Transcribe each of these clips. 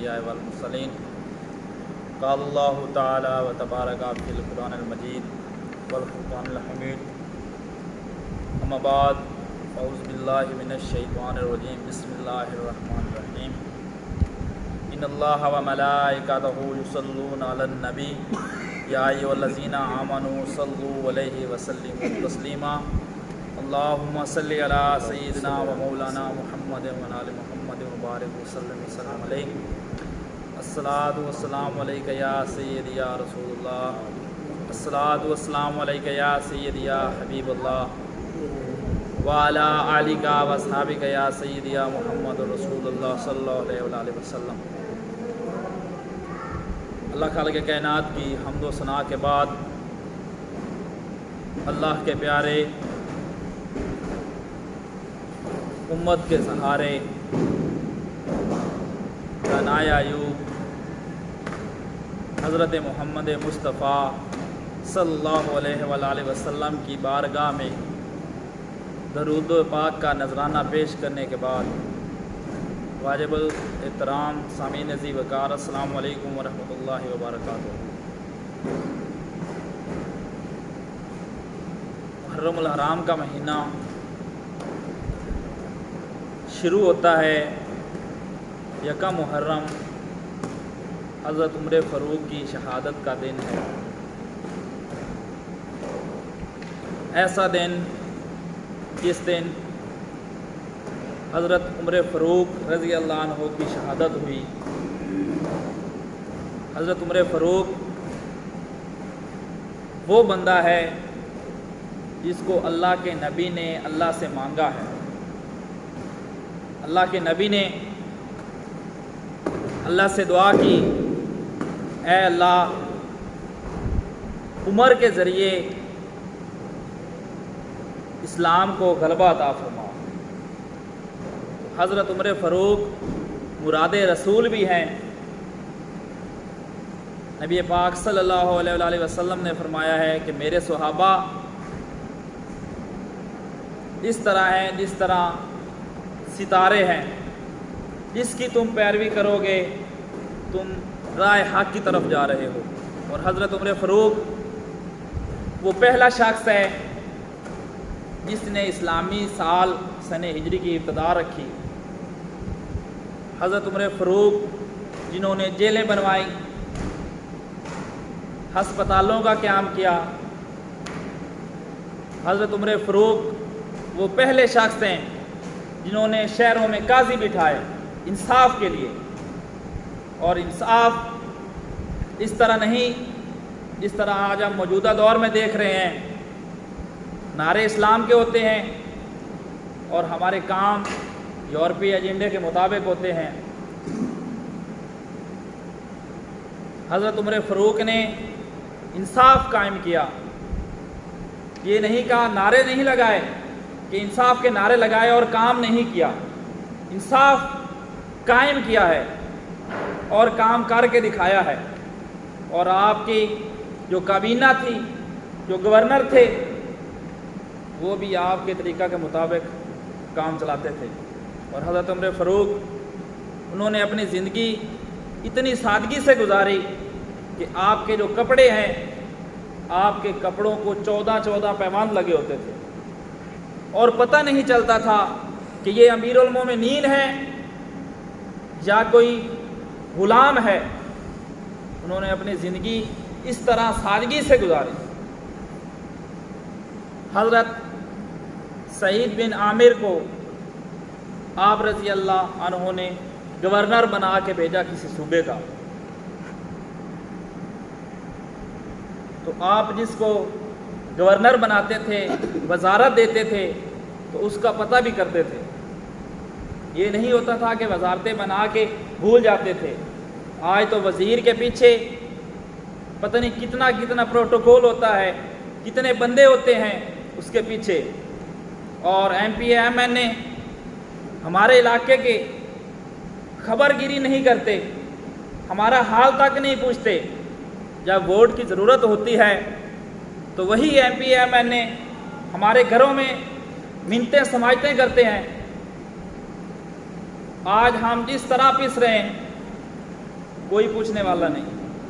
الأنبياء والمرسلين قال الله تعالى وتبارك في القرآن المجيد والفرقان الحميد أما بعد أعوذ بالله من الشيطان الرجيم بسم الله الرحمن الرحيم إن الله وملائكته يصلون على النبي يا أيها الذين آمنوا صلوا عليه وسلموا تسليما اللهم صل على سيدنا ومولانا محمد وعلى آل محمد وبارك وسلم عليه الصلاة والسلام عليك يا سيدي يا رسول الله الصلاة والسلام عليك يا سيدي يا حبيب الله وعلى آلك وأصحابك يا سيدي يا محمد رسول الله صلی اللہ علیہ وسلم۔ اللہ خالق کائنات کی حمد و ثنا کے بعد اللہ کے پیارے امت کے سہارے دانائے ایوب حضرت محمد مصطفیٰ صلی اللہ علیہ وآلہ وسلم کی بارگاہ میں درود و پاک کا نذرانہ پیش کرنے کے بعد واجب الاحترام سامعین ذی وقار السلام علیکم ورحمۃ اللہ وبرکاتہ۔ محرم الحرام کا مہینہ شروع ہوتا ہے یکم محرم، حضرت عمر فاروق کی شہادت کا دن ہے۔ ایسا دن جس دن حضرت عمر فاروق رضی اللہ عنہ کی شہادت ہوئی۔ حضرت عمر فاروق وہ بندہ ہے جس کو اللہ کے نبی نے اللہ سے مانگا ہے۔ اللہ کے نبی نے اللہ سے دعا کی، اے اللہ عمر کے ذریعے اسلام کو غلبہ عطا فرما۔ حضرت عمر فاروق مراد رسول بھی ہیں۔ نبی پاک صلی اللہ علیہ وآلہ وسلم نے فرمایا ہے کہ میرے صحابہ اس طرح ہیں جس طرح ستارے ہیں، جس کی تم پیروی کرو گے تم راہ حق کی طرف جا رہے ہو۔ اور حضرت عمر فاروق وہ پہلا شخص ہے جس نے اسلامی سال سن ہجری کی ابتدا رکھی۔ حضرت عمر فاروق جنہوں نے جیلیں بنوائی، ہسپتالوں کا قیام کیا۔ حضرت عمر فاروق وہ پہلے شخص ہیں جنہوں نے شہروں میں قاضی بٹھائے انصاف کے لیے۔ اور انصاف اس طرح نہیں جس طرح آج ہم موجودہ دور میں دیکھ رہے ہیں، نعرے اسلام کے ہوتے ہیں اور ہمارے کام یورپی ایجنڈے کے مطابق ہوتے ہیں۔ حضرت عمر فاروق نے انصاف قائم کیا۔ یہ نہیں کہا، نعرے نہیں لگائے کہ انصاف کے نعرے لگائے اور کام نہیں کیا، انصاف قائم کیا ہے اور کام کر کے دکھایا ہے۔ اور آپ کی جو کابینہ تھی، جو گورنر تھے، وہ بھی آپ کے طریقہ کے مطابق کام چلاتے تھے۔ اور حضرت عمر فاروق انہوں نے اپنی زندگی اتنی سادگی سے گزاری کہ آپ کے جو کپڑے ہیں، آپ کے کپڑوں کو 14 پیمان لگے ہوتے تھے اور پتہ نہیں چلتا تھا کہ یہ امیر المومنین ہے یا کوئی غلام ہے۔ انہوں نے اپنی زندگی اس طرح سادگی سے گزاری۔ حضرت سعید بن عامر کو آپ رضی اللہ عنہ نے گورنر بنا کے بھیجا کسی صوبے کا۔ تو آپ جس کو گورنر بناتے تھے، وزارت دیتے تھے، تو اس کا پتہ بھی کرتے تھے۔ یہ نہیں ہوتا تھا کہ وزارتیں بنا کے بھول جاتے تھے۔ آج تو وزیر کے پیچھے پتہ نہیں کتنا پروٹوکول ہوتا ہے، کتنے بندے ہوتے ہیں اس کے پیچھے۔ اور ایم پی ایم این اے ہمارے علاقے کے خبر گیری نہیں کرتے، ہمارا حال تک نہیں پوچھتے۔ جب ووٹ کی ضرورت ہوتی ہے تو وہی ایم پی ایم این اے ہمارے گھروں میں منتیں سماجتیں کرتے ہیں۔ آج ہم جس طرح پس رہے ہیں کوئی پوچھنے والا نہیں۔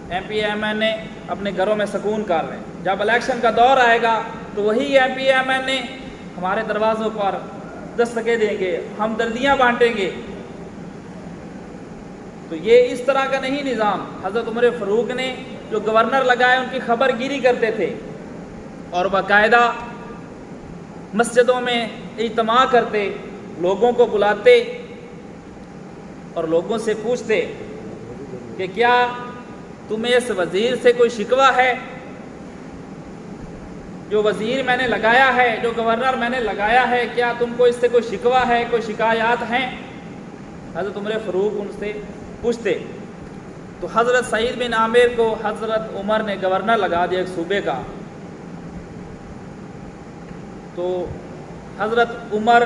ایم پی ایم این اے اپنے گھروں میں سکون کر رہے ہیں، جب الیکشن کا دور آئے گا تو وہی ایم پی ایم این اے ہمارے دروازوں پر دستکیں دیں گے، ہمدردیاں بانٹیں گے۔ تو یہ اس طرح کا نہیں نظام۔ حضرت عمر فاروق نے جو گورنر لگائے ان کی خبر گیری کرتے تھے اور باقاعدہ مسجدوں میں اجتماع کرتے، لوگوں کو بلاتے اور لوگوں سے پوچھتے کہ کیا تمہیں اس وزیر سے کوئی شکوہ ہے؟ جو وزیر میں نے لگایا ہے، جو گورنر میں نے لگایا ہے، کیا تم کو اس سے کوئی شکوہ ہے، کوئی شکایات ہیں؟ حضرت عمر فاروق ان سے پوچھتے تو حضرت سعید بن عامر کو حضرت عمر نے گورنر لگا دیا ایک صوبے کا۔ تو حضرت عمر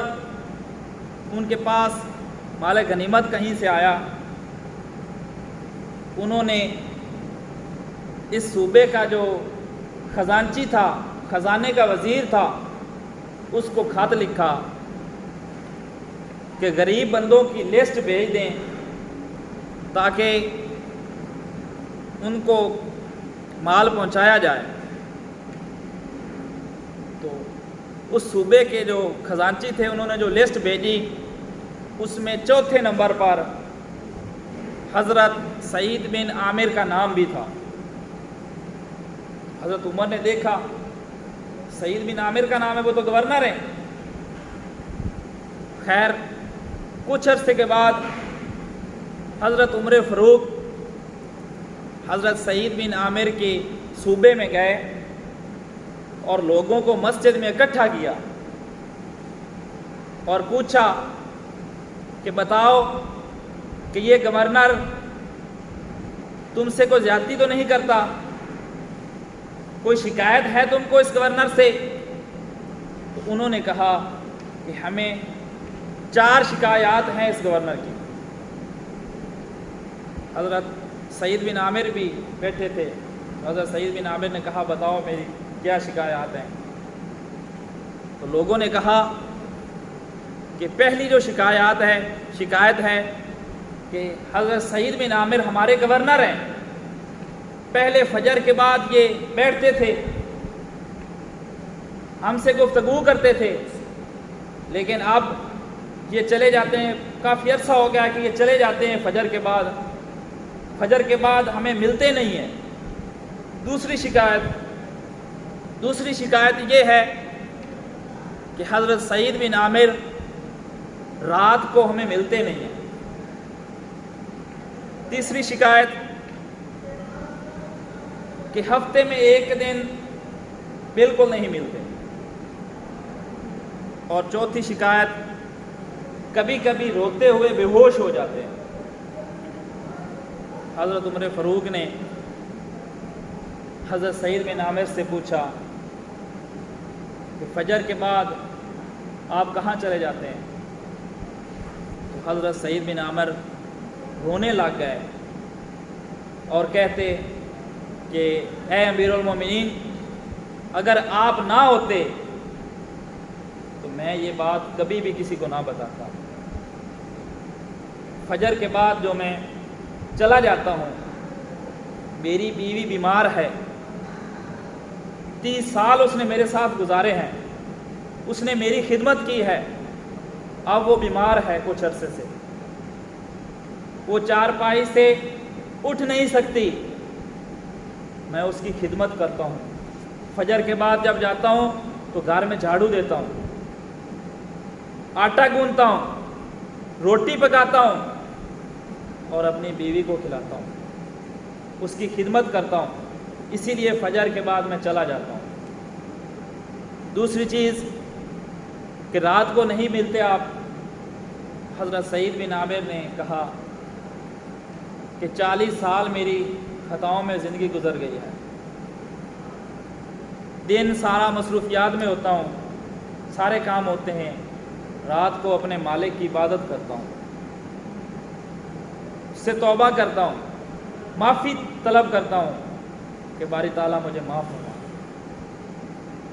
ان کے پاس مال غنیمت کہیں سے آیا، انہوں نے اس صوبے کا جو خزانچی تھا، خزانے کا وزیر تھا، اس کو خط لکھا کہ غریب بندوں کی لسٹ بھیج دیں تاکہ ان کو مال پہنچایا جائے۔ تو اس صوبے کے جو خزانچی تھے انہوں نے جو لسٹ بھیجی، اس میں چوتھے نمبر پر حضرت سعید بن عامر کا نام بھی تھا۔ حضرت عمر نے دیکھا سعید بن عامر کا نام ہے، وہ تو گورنر ہیں۔ خیر کچھ عرصے کے بعد حضرت عمر فاروق حضرت سعید بن عامر کے صوبے میں گئے اور لوگوں کو مسجد میں اکٹھا کیا اور پوچھا کہ بتاؤ کہ یہ گورنر تم سے کوئی زیادتی تو نہیں کرتا؟ کوئی شکایت ہے تم کو اس گورنر سے؟ تو انہوں نے کہا کہ ہمیں 4 شکایات ہیں اس گورنر کی۔ حضرت سعید بن عامر بھی بیٹھے تھے، حضرت سعید بن عامر نے کہا بتاؤ میری کیا شکایات ہیں؟ تو لوگوں نے کہا کہ پہلی جو شکایت ہے کہ حضرت سعید بن عامر ہمارے گورنر ہیں، پہلے فجر کے بعد یہ بیٹھتے تھے، ہم سے گفتگو کرتے تھے، لیکن اب یہ چلے جاتے ہیں، کافی عرصہ ہو گیا کہ یہ چلے جاتے ہیں فجر کے بعد ہمیں ملتے نہیں ہیں۔ دوسری شکایت یہ ہے کہ حضرت سعید بن عامر رات کو ہمیں ملتے نہیں ہیں۔ تیسری شکایت کہ ہفتے میں 1 دن بالکل نہیں ملتے۔ اور چوتھی شکایت کبھی کبھی روتے ہوئے بے ہوش ہو جاتے ہیں۔ حضرت عمر فاروق نے حضرت سعید بن عامر سے پوچھا کہ فجر کے بعد آپ کہاں چلے جاتے ہیں؟ تو حضرت سعید بن عامر رونے لگ گئے اور کہتے کہ اے امیر المومنین، اگر آپ نہ ہوتے تو میں یہ بات کبھی بھی کسی کو نہ بتاتا۔ فجر کے بعد جو میں چلا جاتا ہوں، میری بیوی بیمار ہے، 30 سال اس نے میرے ساتھ گزارے ہیں، اس نے میری خدمت کی ہے، اب وہ بیمار ہے کچھ عرصے سے، وہ چارپائی سے اٹھ نہیں سکتی، میں اس کی خدمت کرتا ہوں۔ فجر کے بعد جب جاتا ہوں تو گھر میں جھاڑو دیتا ہوں، آٹا گوندتا ہوں، روٹی پکاتا ہوں اور اپنی بیوی کو کھلاتا ہوں، اس کی خدمت کرتا ہوں، اسی لیے فجر کے بعد میں چلا جاتا ہوں۔ دوسری چیز کہ رات کو نہیں ملتے آپ۔ حضرت سعید بن عامر نے کہا کہ 40 سال میری خطاؤں میں زندگی گزر گئی ہے، دن سارا مصروفیات میں ہوتا ہوں، سارے کام ہوتے ہیں، رات کو اپنے مالک کی عبادت کرتا ہوں، اس سے توبہ کرتا ہوں، معافی طلب کرتا ہوں کہ باری تعالیٰ مجھے معاف فرما۔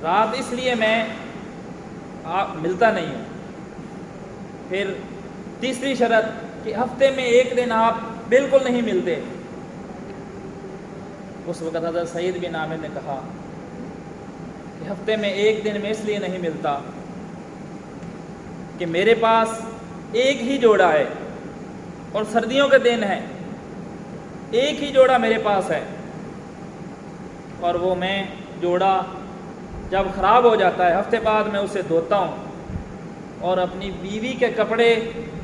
رات اس لیے میں ملتا نہیں ہوں۔ پھر تیسری شرط کہ ہفتے میں 1 دن آپ بالکل نہیں ملتے، اس وقت حضرت سعید بن عامر نے کہا کہ ہفتے میں ایک دن میں اس لیے نہیں ملتا کہ میرے پاس ایک ہی جوڑا ہے اور سردیوں کے دن ہیں، ایک ہی جوڑا میرے پاس ہے، اور وہ میں جوڑا جب خراب ہو جاتا ہے ہفتے بعد میں اسے دھوتا ہوں اور اپنی بیوی کے کپڑے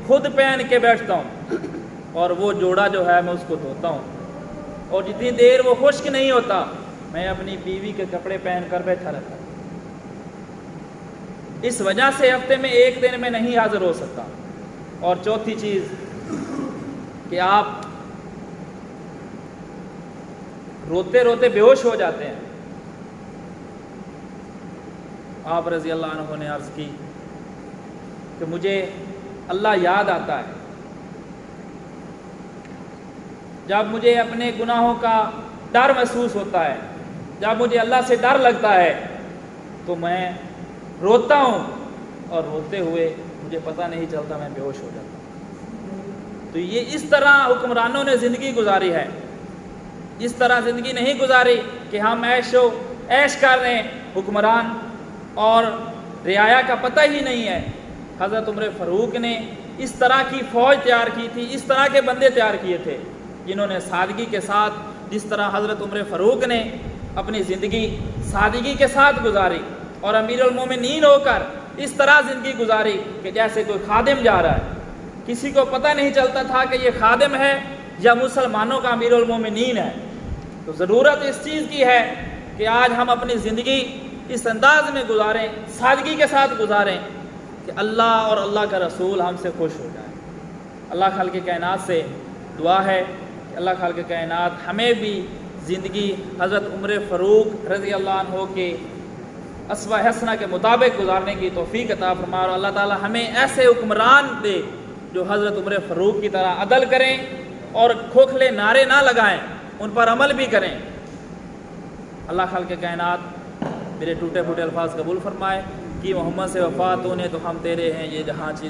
خود پہن کے بیٹھتا ہوں، اور وہ جوڑا جو ہے میں اس کو دھوتا ہوں، اور جتنی دیر وہ خشک نہیں ہوتا میں اپنی بیوی کے کپڑے پہن کر بیٹھا رہتا ہوں۔ اس وجہ سے ہفتے میں ایک دن میں نہیں حاضر ہو سکتا۔ اور چوتھی چیز کہ آپ روتے روتے بے ہوش ہو جاتے ہیں۔ آپ رضی اللہ عنہ نے عرض کی کہ مجھے اللہ یاد آتا ہے، جب مجھے اپنے گناہوں کا ڈر محسوس ہوتا ہے، جب مجھے اللہ سے ڈر لگتا ہے تو میں روتا ہوں، اور روتے ہوئے مجھے پتہ نہیں چلتا میں بے ہوش ہو جاتا ہوں۔ تو یہ اس طرح حکمرانوں نے زندگی گزاری ہے، اس طرح زندگی نہیں گزاری کہ ہم عیش کر رہے ہیں حکمران اور رعایا کا پتہ ہی نہیں ہے۔ حضرت عمر فاروق نے اس طرح کی فوج تیار کی تھی، اس طرح کے بندے تیار کیے تھے جنہوں نے سادگی کے ساتھ، جس طرح حضرت عمر فاروق نے اپنی زندگی سادگی کے ساتھ گزاری اور امیر المومنین ہو کر اس طرح زندگی گزاری کہ جیسے کوئی خادم جا رہا ہے، کسی کو پتہ نہیں چلتا تھا کہ یہ خادم ہے یا مسلمانوں کا امیر المومنین ہے۔ تو ضرورت اس چیز کی ہے کہ آج ہم اپنی زندگی اس انداز میں گزاریں، سادگی کے ساتھ گزاریں کہ اللہ اور اللہ کا رسول ہم سے خوش ہو جائے۔ اللہ خالق کائنات سے دعا ہے کہ اللہ خالق کائنات ہمیں بھی زندگی حضرت عمر فاروق رضی اللہ عنہ کے اسوہ حسنہ کے مطابق گزارنے کی توفیق عطا فرمائے، اور اللہ تعالی ہمیں ایسے حکمران دے جو حضرت عمر فاروق کی طرح عدل کریں اور کھوکھلے نعرے نہ لگائیں، ان پر عمل بھی کریں۔ اللہ خالق کائنات میرے ٹوٹے پھوٹے الفاظ قبول فرمائے کہ محمد سے وفا تو نے تو ہم تیرے ہیں، یہ جہاں چیز